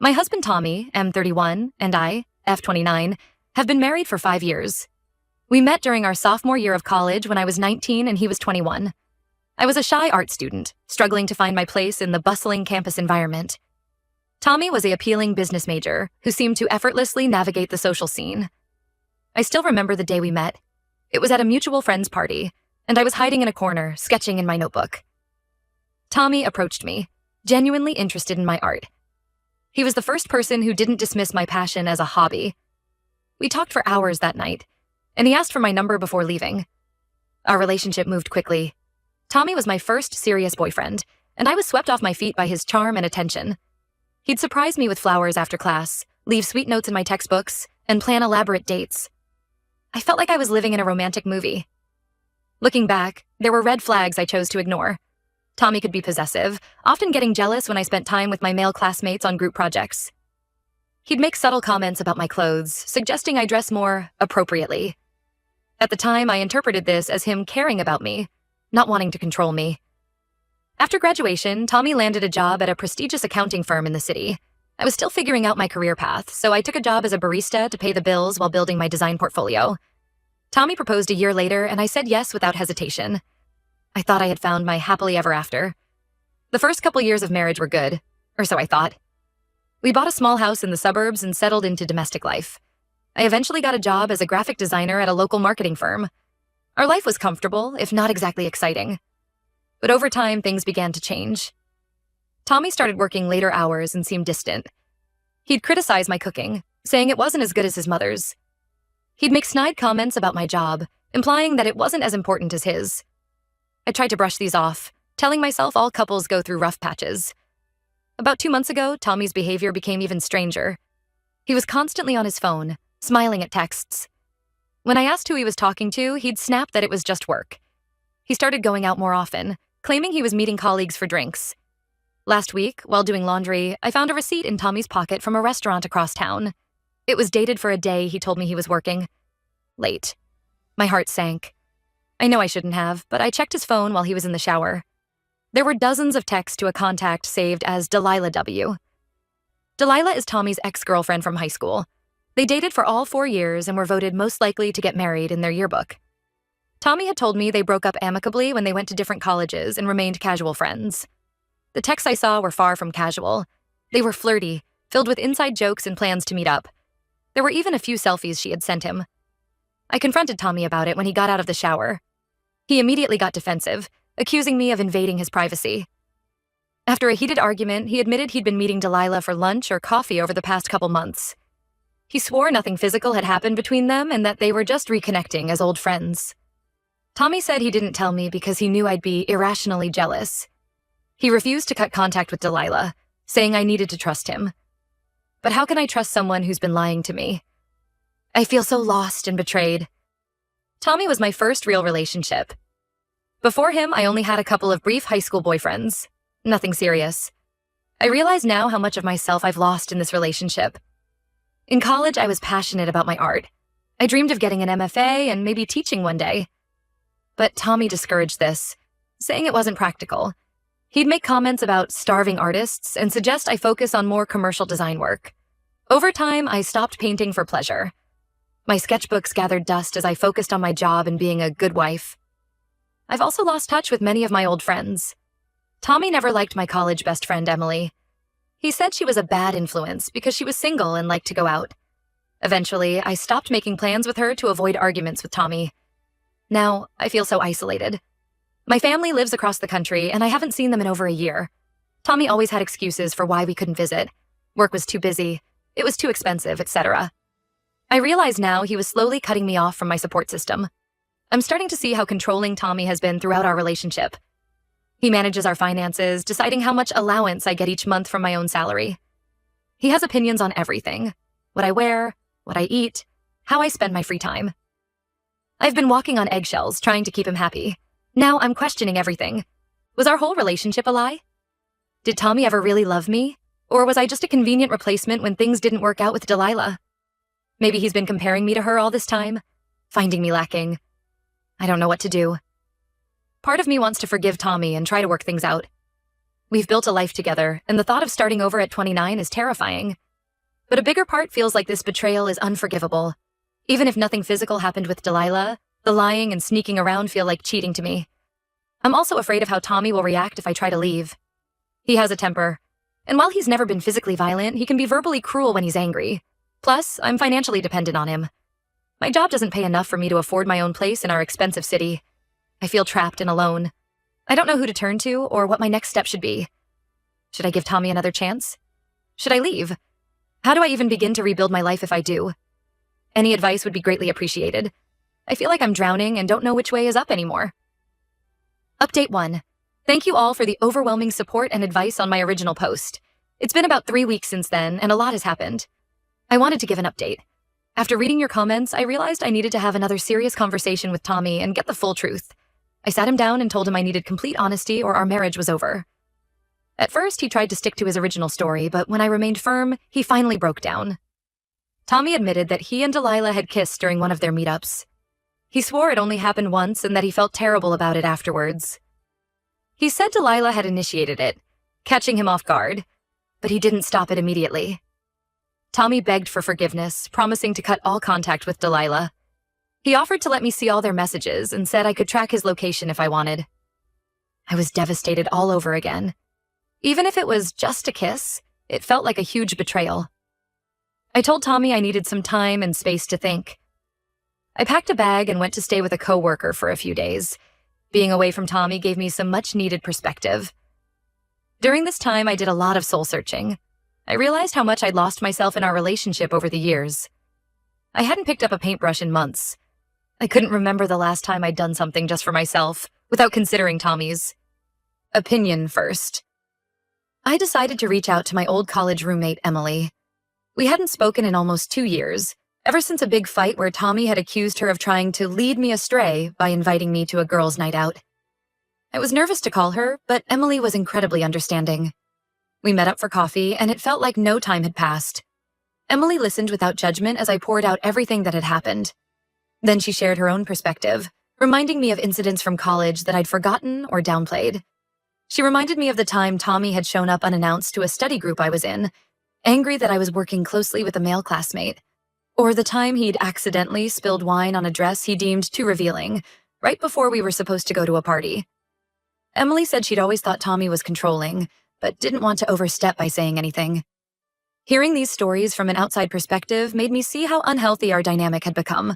My husband Tommy, M31, and I, F29, have been married for 5 years. We met during our sophomore year of college when I was 19 and he was 21. I was a shy art student, struggling to find my place in the bustling campus environment. Tommy was an appealing business major who seemed to effortlessly navigate the social scene. I still remember the day we met. It was at a mutual friend's party, and I was hiding in a corner, sketching in my notebook. Tommy approached me, genuinely interested in my art. He was the first person who didn't dismiss my passion as a hobby. We talked for hours that night, and he asked for my number before leaving. Our relationship moved quickly. Tommy was my first serious boyfriend, and I was swept off my feet by his charm and attention. He'd surprise me with flowers after class, leave sweet notes in my textbooks, and plan elaborate dates. I felt like I was living in a romantic movie. Looking back, there were red flags I chose to ignore. Tommy could be possessive, often getting jealous when I spent time with my male classmates on group projects. He'd make subtle comments about my clothes, suggesting I dress more appropriately. At the time, I interpreted this as him caring about me, not wanting to control me. After graduation, Tommy landed a job at a prestigious accounting firm in the city. I was still figuring out my career path, so I took a job as a barista to pay the bills while building my design portfolio. Tommy proposed a year later, and I said yes without hesitation. I thought I had found my happily ever after. The first couple years of marriage were good, or so I thought. We bought a small house in the suburbs and settled into domestic life. I eventually got a job as a graphic designer at a local marketing firm. Our life was comfortable, if not exactly exciting. But over time, things began to change. Tommy started working later hours and seemed distant. He'd criticize my cooking, saying it wasn't as good as his mother's. He'd make snide comments about my job, implying that it wasn't as important as his. I tried to brush these off, telling myself all couples go through rough patches. About 2 months ago, Tommy's behavior became even stranger. He was constantly on his phone, smiling at texts. When I asked who he was talking to, he'd snap that it was just work. He started going out more often, claiming he was meeting colleagues for drinks. Last week, while doing laundry, I found a receipt in Tommy's pocket from a restaurant across town. It was dated for a day he told me he was working. Late. My heart sank. I know I shouldn't have, but I checked his phone while he was in the shower. There were dozens of texts to a contact saved as Delilah W. Delilah is Tommy's ex-girlfriend from high school. They dated for all 4 years and were voted most likely to get married in their yearbook. Tommy had told me they broke up amicably when they went to different colleges and remained casual friends. The texts I saw were far from casual. They were flirty, filled with inside jokes and plans to meet up. There were even a few selfies she had sent him. I confronted Tommy about it when he got out of the shower. He immediately got defensive, accusing me of invading his privacy. After a heated argument, he admitted he'd been meeting Delilah for lunch or coffee over the past couple months. He swore nothing physical had happened between them and that they were just reconnecting as old friends. Tommy said he didn't tell me because he knew I'd be irrationally jealous. He refused to cut contact with Delilah, saying I needed to trust him. But how can I trust someone who's been lying to me? I feel so lost and betrayed. Tommy was my first real relationship. Before him, I only had a couple of brief high school boyfriends. Nothing serious. I realize now how much of myself I've lost in this relationship. In college, I was passionate about my art. I dreamed of getting an MFA and maybe teaching one day. But Tommy discouraged this, saying it wasn't practical. He'd make comments about starving artists and suggest I focus on more commercial design work. Over time, I stopped painting for pleasure. My sketchbooks gathered dust as I focused on my job and being a good wife. I've also lost touch with many of my old friends. Tommy never liked my college best friend, Emily. He said she was a bad influence because she was single and liked to go out. Eventually, I stopped making plans with her to avoid arguments with Tommy. Now, I feel so isolated. My family lives across the country, and I haven't seen them in over a year. Tommy always had excuses for why we couldn't visit. Work was too busy, it was too expensive, etc. I realize now he was slowly cutting me off from my support system. I'm starting to see how controlling Tommy has been throughout our relationship. He manages our finances, deciding how much allowance I get each month from my own salary. He has opinions on everything: what I wear, what I eat, how I spend my free time. I've been walking on eggshells trying to keep him happy. Now I'm questioning everything. Was our whole relationship a lie? Did Tommy ever really love me? Or was I just a convenient replacement when things didn't work out with Delilah? Maybe he's been comparing me to her all this time, finding me lacking. I don't know what to do. Part of me wants to forgive Tommy and try to work things out. We've built a life together, and the thought of starting over at 29 is terrifying. But a bigger part feels like this betrayal is unforgivable. Even if nothing physical happened with Delilah, the lying and sneaking around feel like cheating to me. I'm also afraid of how Tommy will react if I try to leave. He has a temper, and while he's never been physically violent, he can be verbally cruel when he's angry. Plus, I'm financially dependent on him. My job doesn't pay enough for me to afford my own place in our expensive city. I feel trapped and alone. I don't know who to turn to or what my next step should be. Should I give Tommy another chance? Should I leave? How do I even begin to rebuild my life if I do? Any advice would be greatly appreciated. I feel like I'm drowning and don't know which way is up anymore. Update 1. Thank you all for the overwhelming support and advice on my original post. It's been about 3 weeks since then, and a lot has happened. I wanted to give an update. After reading your comments, I realized I needed to have another serious conversation with Tommy and get the full truth. I sat him down and told him I needed complete honesty or our marriage was over. At first, he tried to stick to his original story, but when I remained firm, he finally broke down. Tommy admitted that he and Delilah had kissed during one of their meetups. He swore it only happened once and that he felt terrible about it afterwards. He said Delilah had initiated it, catching him off guard, but he didn't stop it immediately. Tommy begged for forgiveness, promising to cut all contact with Delilah. He offered to let me see all their messages and said I could track his location if I wanted. I was devastated all over again. Even if it was just a kiss, it felt like a huge betrayal. I told Tommy I needed some time and space to think. I packed a bag and went to stay with a coworker for a few days. Being away from Tommy gave me some much-needed perspective. During this time, I did a lot of soul-searching. I realized how much I'd lost myself in our relationship over the years. I hadn't picked up a paintbrush in months. I couldn't remember the last time I'd done something just for myself, without considering Tommy's opinion first. I decided to reach out to my old college roommate, Emily. We hadn't spoken in almost 2 years, ever since a big fight where Tommy had accused her of trying to lead me astray by inviting me to a girls' night out. I was nervous to call her, but Emily was incredibly understanding. We met up for coffee, and it felt like no time had passed. Emily listened without judgment as I poured out everything that had happened. Then she shared her own perspective, reminding me of incidents from college that I'd forgotten or downplayed. She reminded me of the time Tommy had shown up unannounced to a study group I was in, angry that I was working closely with a male classmate, or the time he'd accidentally spilled wine on a dress he deemed too revealing, right before we were supposed to go to a party. Emily said she'd always thought Tommy was controlling, but didn't want to overstep by saying anything. Hearing these stories from an outside perspective made me see how unhealthy our dynamic had become.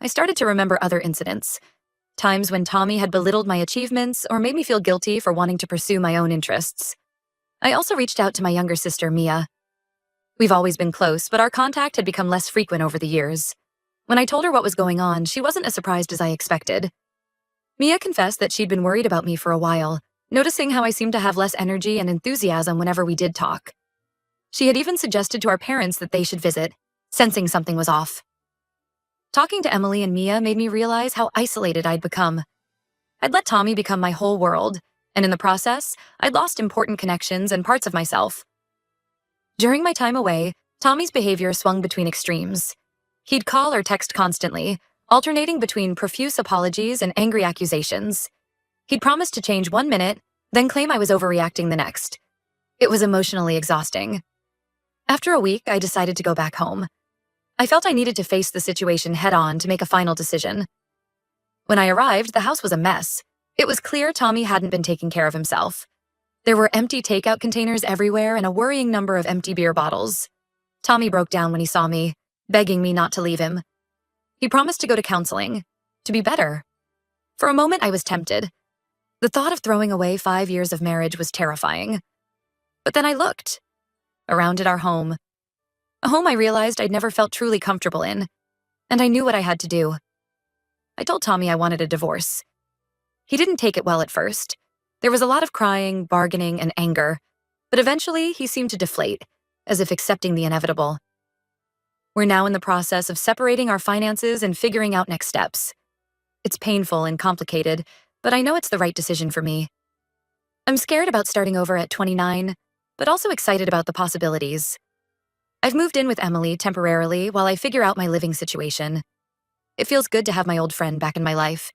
I started to remember other incidents, times when Tommy had belittled my achievements or made me feel guilty for wanting to pursue my own interests. I also reached out to my younger sister, Mia. We've always been close, but our contact had become less frequent over the years. When I told her what was going on, she wasn't as surprised as I expected. Mia confessed that she'd been worried about me for a while, noticing how I seemed to have less energy and enthusiasm whenever we did talk. She had even suggested to our parents that they should visit, sensing something was off. Talking to Emily and Mia made me realize how isolated I'd become. I'd let Tommy become my whole world, and in the process, I'd lost important connections and parts of myself. During my time away, Tommy's behavior swung between extremes. He'd call or text constantly, alternating between profuse apologies and angry accusations. He'd promise to change 1 minute, then claim I was overreacting the next. It was emotionally exhausting. After a week, I decided to go back home. I felt I needed to face the situation head-on to make a final decision. When I arrived, the house was a mess. It was clear Tommy hadn't been taking care of himself. There were empty takeout containers everywhere and a worrying number of empty beer bottles. Tommy broke down when he saw me, begging me not to leave him. He promised to go to counseling, to be better. For a moment, I was tempted. The thought of throwing away 5 years of marriage was terrifying. But then I looked around at our home. A home I realized I'd never felt truly comfortable in, and I knew what I had to do. I told Tommy I wanted a divorce. He didn't take it well at first. There was a lot of crying, bargaining, and anger, but eventually he seemed to deflate, as if accepting the inevitable. We're now in the process of separating our finances and figuring out next steps. It's painful and complicated, but I know it's the right decision for me. I'm scared about starting over at 29, but also excited about the possibilities. I've moved in with Emily temporarily while I figure out my living situation. It feels good to have my old friend back in my life.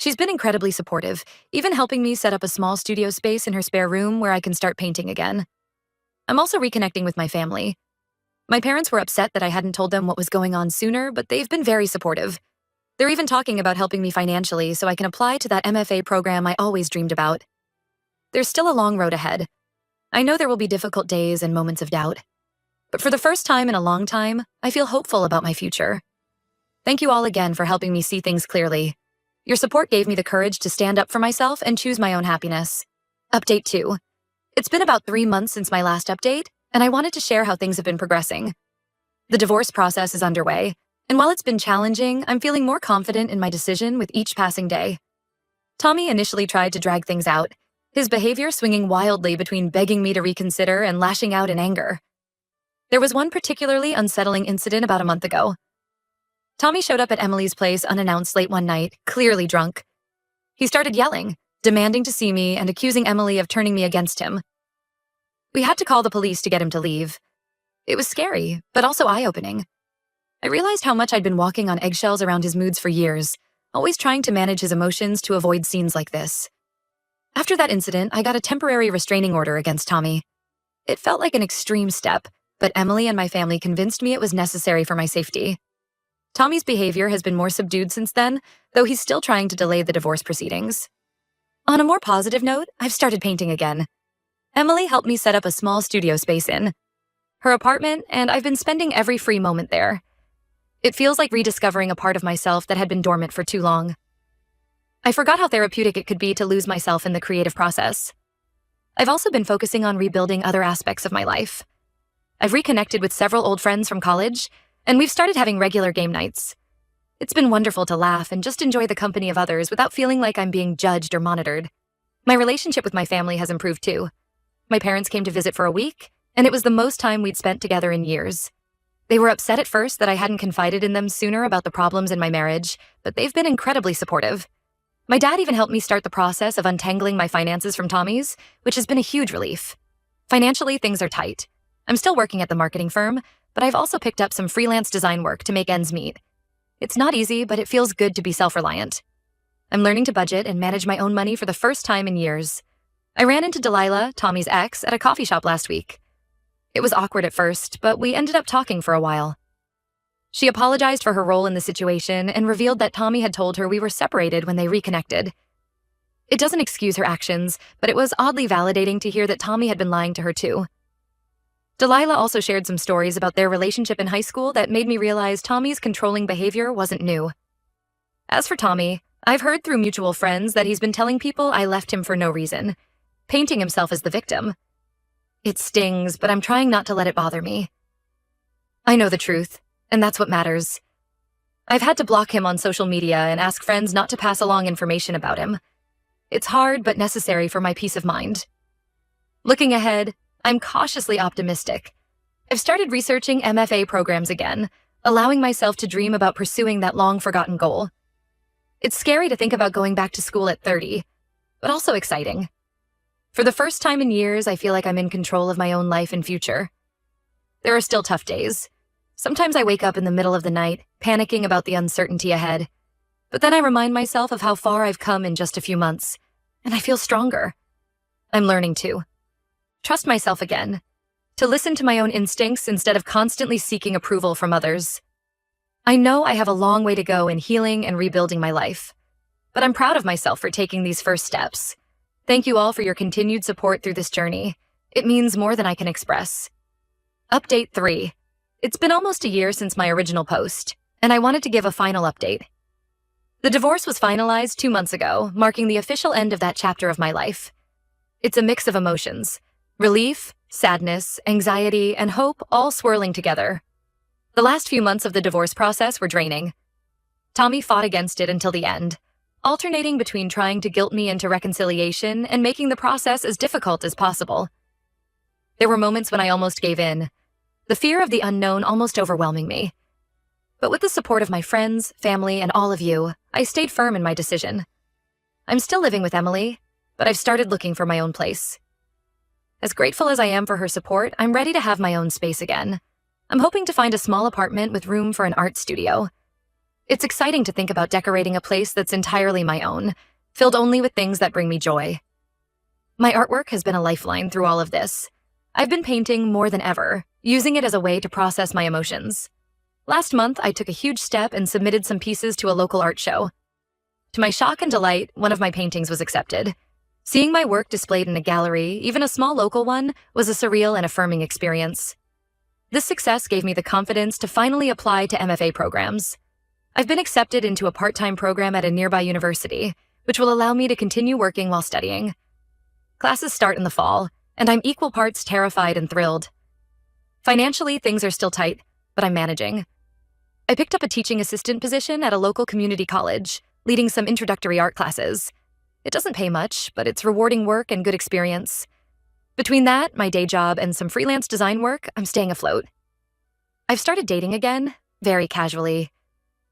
She's been incredibly supportive, even helping me set up a small studio space in her spare room where I can start painting again. I'm also reconnecting with my family. My parents were upset that I hadn't told them what was going on sooner, but they've been very supportive. They're even talking about helping me financially so I can apply to that MFA program I always dreamed about. There's still a long road ahead. I know there will be difficult days and moments of doubt. But for the first time in a long time, I feel hopeful about my future. Thank you all again for helping me see things clearly. Your support gave me the courage to stand up for myself and choose my own happiness. Update 2. It's been about 3 months since my last update, and I wanted to share how things have been progressing. The divorce process is underway, and while it's been challenging, I'm feeling more confident in my decision with each passing day. Tommy initially tried to drag things out, his behavior swinging wildly between begging me to reconsider and lashing out in anger. There was one particularly unsettling incident about a month ago. Tommy showed up at Emily's place unannounced late one night, clearly drunk. He started yelling, demanding to see me and accusing Emily of turning me against him. We had to call the police to get him to leave. It was scary, but also eye-opening. I realized how much I'd been walking on eggshells around his moods for years, always trying to manage his emotions to avoid scenes like this. After that incident, I got a temporary restraining order against Tommy. It felt like an extreme step, but Emily and my family convinced me it was necessary for my safety. Tommy's behavior has been more subdued since then, though he's still trying to delay the divorce proceedings. On a more positive note, I've started painting again. Emily helped me set up a small studio space in her apartment, and I've been spending every free moment there. It feels like rediscovering a part of myself that had been dormant for too long. I forgot how therapeutic it could be to lose myself in the creative process. I've also been focusing on rebuilding other aspects of my life. I've reconnected with several old friends from college, and we've started having regular game nights. It's been wonderful to laugh and just enjoy the company of others without feeling like I'm being judged or monitored. My relationship with my family has improved too. My parents came to visit for a week, and it was the most time we'd spent together in years. They were upset at first that I hadn't confided in them sooner about the problems in my marriage, but they've been incredibly supportive. My dad even helped me start the process of untangling my finances from Tommy's, which has been a huge relief. Financially, things are tight. I'm still working at the marketing firm, but I've also picked up some freelance design work to make ends meet. It's not easy, but it feels good to be self-reliant. I'm learning to budget and manage my own money for the first time in years. I ran into Delilah, Tommy's ex, at a coffee shop last week. It was awkward at first, but we ended up talking for a while. She apologized for her role in the situation and revealed that Tommy had told her we were separated when they reconnected. It doesn't excuse her actions, but it was oddly validating to hear that Tommy had been lying to her too. Delilah also shared some stories about their relationship in high school that made me realize Tommy's controlling behavior wasn't new. As for Tommy, I've heard through mutual friends that he's been telling people I left him for no reason, painting himself as the victim. It stings, but I'm trying not to let it bother me. I know the truth, and that's what matters. I've had to block him on social media and ask friends not to pass along information about him. It's hard but necessary for my peace of mind. Looking ahead, I'm cautiously optimistic. I've started researching MFA programs again, allowing myself to dream about pursuing that long-forgotten goal. It's scary to think about going back to school at 30, but also exciting. For the first time in years, I feel like I'm in control of my own life and future. There are still tough days. Sometimes I wake up in the middle of the night, panicking about the uncertainty ahead. But then I remind myself of how far I've come in just a few months, and I feel stronger. I'm learning to trust myself again, to listen to my own instincts instead of constantly seeking approval from others. I know I have a long way to go in healing and rebuilding my life, but I'm proud of myself for taking these first steps. Thank you all for your continued support through this journey. It means more than I can express. Update 3. It's been almost a year since my original post, and I wanted to give a final update. The divorce was finalized 2 months ago, marking the official end of that chapter of my life. It's a mix of emotions: relief, sadness, anxiety, and hope all swirling together. The last few months of the divorce process were draining. Tommy fought against it until the end, alternating between trying to guilt me into reconciliation and making the process as difficult as possible. There were moments when I almost gave in, the fear of the unknown almost overwhelming me. But with the support of my friends, family, and all of you, I stayed firm in my decision. I'm still living with Emily, but I've started looking for my own place. As grateful as I am for her support, I'm ready to have my own space again. I'm hoping to find a small apartment with room for an art studio. It's exciting to think about decorating a place that's entirely my own, filled only with things that bring me joy. My artwork has been a lifeline through all of this. I've been painting more than ever, using it as a way to process my emotions. Last month, I took a huge step and submitted some pieces to a local art show. To my shock and delight, one of my paintings was accepted. Seeing my work displayed in a gallery, even a small local one, was a surreal and affirming experience. This success gave me the confidence to finally apply to MFA programs. I've been accepted into a part-time program at a nearby university, which will allow me to continue working while studying. Classes start in the fall, and I'm equal parts terrified and thrilled. Financially, things are still tight, but I'm managing. I picked up a teaching assistant position at a local community college, leading some introductory art classes. It doesn't pay much, but it's rewarding work and good experience. Between that, my day job, and some freelance design work, I'm staying afloat. I've started dating again, very casually.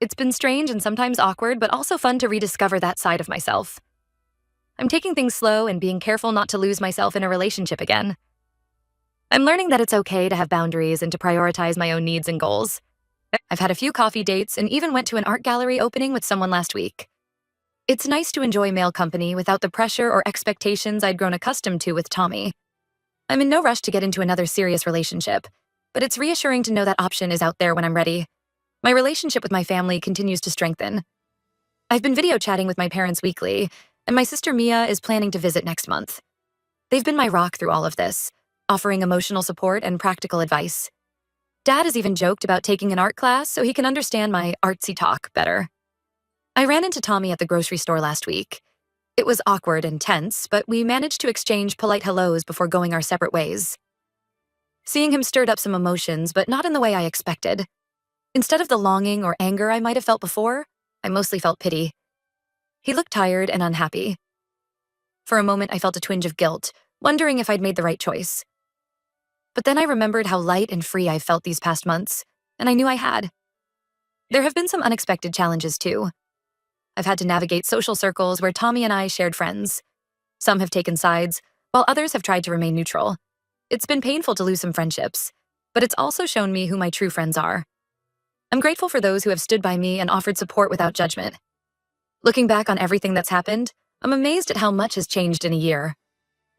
It's been strange and sometimes awkward, but also fun to rediscover that side of myself. I'm taking things slow and being careful not to lose myself in a relationship again. I'm learning that it's okay to have boundaries and to prioritize my own needs and goals. I've had a few coffee dates and even went to an art gallery opening with someone last week. It's nice to enjoy male company without the pressure or expectations I'd grown accustomed to with Tommy. I'm in no rush to get into another serious relationship, but it's reassuring to know that option is out there when I'm ready. My relationship with my family continues to strengthen. I've been video chatting with my parents weekly, and my sister Mia is planning to visit next month. They've been my rock through all of this, offering emotional support and practical advice. Dad has even joked about taking an art class so he can understand my artsy talk better. I ran into Tommy at the grocery store last week. It was awkward and tense, but we managed to exchange polite hellos before going our separate ways. Seeing him stirred up some emotions, but not in the way I expected. Instead of the longing or anger I might have felt before, I mostly felt pity. He looked tired and unhappy. For a moment, I felt a twinge of guilt, wondering if I'd made the right choice. But then I remembered how light and free I've felt these past months, and I knew I had. There have been some unexpected challenges, too. I've had to navigate social circles where Tommy and I shared friends. Some have taken sides, while others have tried to remain neutral. It's been painful to lose some friendships, but it's also shown me who my true friends are. I'm grateful for those who have stood by me and offered support without judgment. Looking back on everything that's happened, I'm amazed at how much has changed in a year.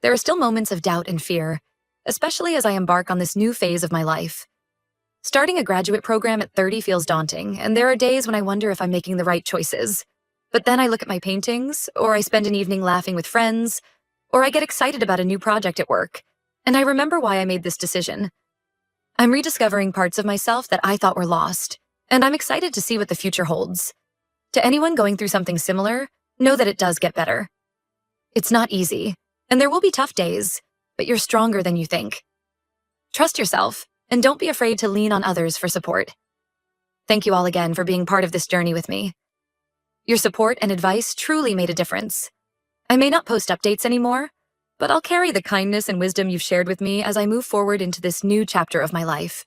There are still moments of doubt and fear, especially as I embark on this new phase of my life. Starting a graduate program at 30 feels daunting, and there are days when I wonder if I'm making the right choices. But then I look at my paintings, or I spend an evening laughing with friends, or I get excited about a new project at work, and I remember why I made this decision. I'm rediscovering parts of myself that I thought were lost, and I'm excited to see what the future holds. To anyone going through something similar, know that it does get better. It's not easy, and there will be tough days, but you're stronger than you think. Trust yourself, and don't be afraid to lean on others for support. Thank you all again for being part of this journey with me. Your support and advice truly made a difference. I may not post updates anymore, but I'll carry the kindness and wisdom you've shared with me as I move forward into this new chapter of my life.